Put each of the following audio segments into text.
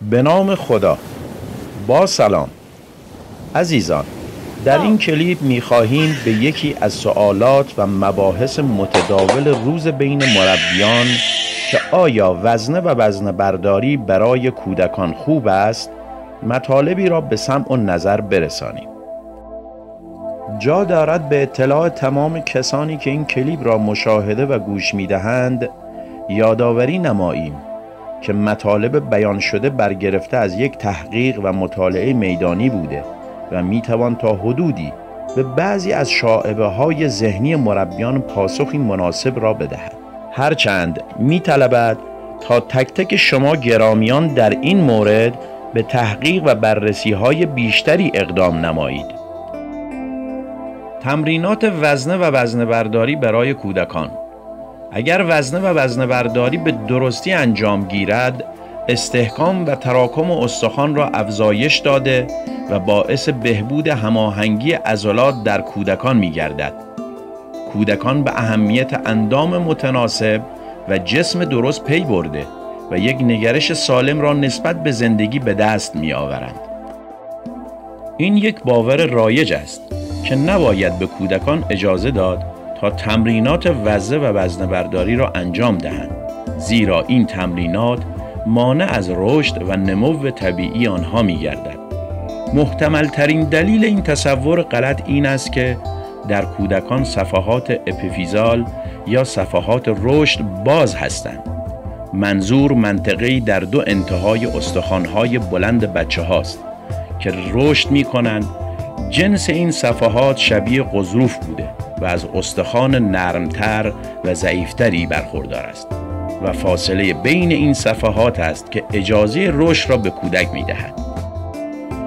به نام خدا. با سلام عزیزان، در این کلیپ می‌خواهیم به یکی از سوالات و مباحث متداول روز بین مربیان که آیا وزنه و وزنه برداری برای کودکان خوب است، مطالبی را به سمع و نظر برسانیم. جا دارد به اطلاع تمام کسانی که این کلیپ را مشاهده و گوش می‌دهند یادآوری نماییم که مطالب بیان شده برگرفته از یک تحقیق و مطالعه میدانی بوده و میتوان تا حدودی به بعضی از شائبه‌های ذهنی مربیان پاسخی مناسب را بدهد. هرچند میطلبد تا تک تک شما گرامیان در این مورد به تحقیق و بررسی‌های بیشتری اقدام نمایید. تمرینات وزنه و وزنه برداری برای کودکان. اگر وزنه و وزنه برداری به درستی انجام گیرد، استحکام و تراکم استخوان را افزایش داده و باعث بهبود هماهنگی عضلات در کودکان می گردد. کودکان به اهمیت اندام متناسب و جسم درست پی برده و یک نگرش سالم را نسبت به زندگی به دست می آورند. این یک باور رایج است که نباید به کودکان اجازه داد تا تمرینات وزنه و وزنه برداری را انجام دهند، زیرا این تمرینات مانع از رشد و نمو طبیعی آنها می گردد. محتمل ترین دلیل این تصور غلط این است که در کودکان صفحات اپیفیزال یا صفحات رشد باز هستند. منظور منطقه‌ای در دو انتهای استخوان‌های بلند بچه هاست که رشد می کنند. جنس این صفحات شبیه غضروف بوده و از استخوان نرمتر و ضعیفتری برخوردار است و فاصله بین این صفحات است که اجازه رشد را به کودک می‌دهد.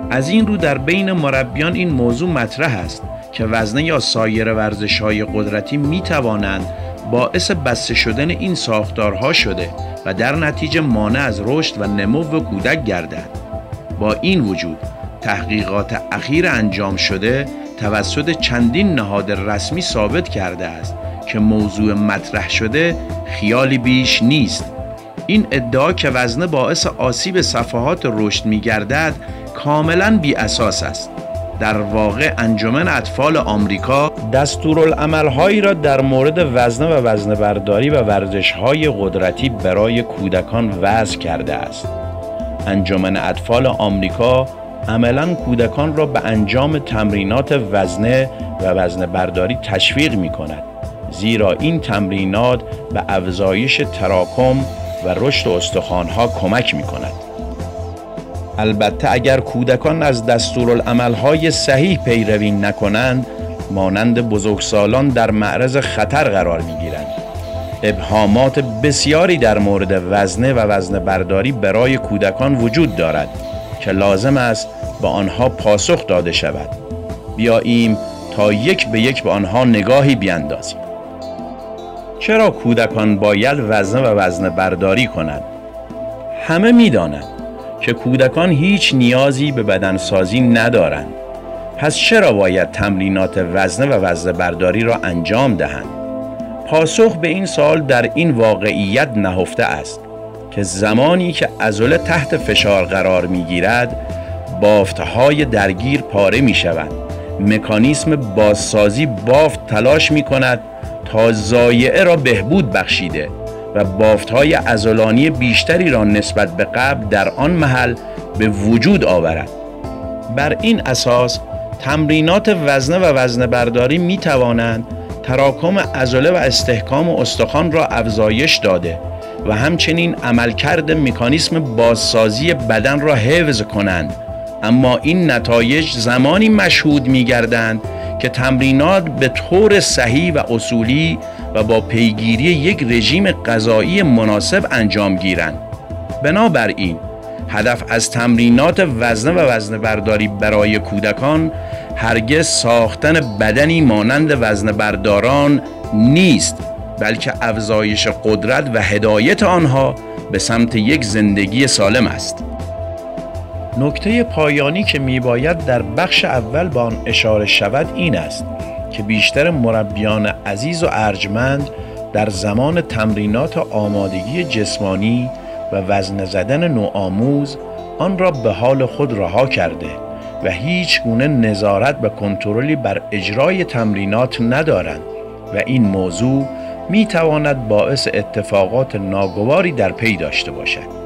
از این رو در بین مربیان این موضوع مطرح است که وزنه یا سایر ورزش‌های قدرتی می‌توانند باعث بسته شدن این ساختارها شده و در نتیجه مانع از رشد و نمو کودک گردند. با این وجود تحقیقات اخیر انجام شده توسط چندین نهاد رسمی ثابت کرده است که موضوع مطرح شده خیالی بیش نیست. این ادعا که وزنه باعث آسیب صفحات رشد می‌گردد کاملاً بی اساس است. در واقع انجمن اطفال آمریکا دستورالعمل‌هایی را در مورد وزنه و وزنه برداری و ورزش‌های قدرتی برای کودکان وضع کرده است. انجمن اطفال آمریکا عملاً کودکان را به انجام تمرینات وزنه و وزنه برداری تشویق می کند، زیرا این تمرینات به افزایش تراکم و رشد استخوان‌ها کمک می کند. البته اگر کودکان از دستورالعمل‌های صحیح پیروی نکنند، مانند بزرگسالان در معرض خطر قرار می گیرند. ابهامات بسیاری در مورد وزنه و وزنه برداری برای کودکان وجود دارد که لازم است به آنها پاسخ داده شود. بیاییم تا یک به یک به آنها نگاهی بیندازیم. چرا کودکان باید وزنه و وزنه برداری کنند؟ همه می‌دانند که کودکان هیچ نیازی به بدنسازی ندارند. پس چرا باید تمرینات وزنه و وزنه برداری را انجام دهند؟ پاسخ به این سوال در این واقعیت نهفته است که زمانی که عضله تحت فشار قرار می‌گیرد، بافت‌های درگیر پاره می‌شوند. مکانیسم بازسازی بافت تلاش می‌کند تا ضایعه را بهبود بخشیده و بافت‌های عضلانی بیشتری را نسبت به قبل در آن محل به وجود آورد. بر این اساس تمرینات وزنه و وزنه برداری می‌توانند تراکم عضله و استحکام استخوان را افزایش داده و همچنین عملکرد مکانیسم بازسازی بدن را حفظ کنند. اما این نتایج زمانی مشهود می‌گردند که تمرینات به طور صحیح و اصولی و با پیگیری یک رژیم غذایی مناسب انجام گیرند. بنابراین هدف از تمرینات وزنه و وزنه برداری برای کودکان هرگز ساختن بدنی مانند وزنه برداران نیست، بلکه افزایش قدرت و هدایت آنها به سمت یک زندگی سالم است. نکته پایانی که میباید در بخش اول به آن اشاره شود این است که بیشتر مربیان عزیز و ارجمند در زمان تمرینات آمادگی جسمانی و وزنه زدن نوآموز آن را به حال خود رها کرده و هیچ گونه نظارت و کنترلی بر اجرای تمرینات ندارند و این موضوع می تواند باعث اتفاقات ناگواری در پی داشته باشد.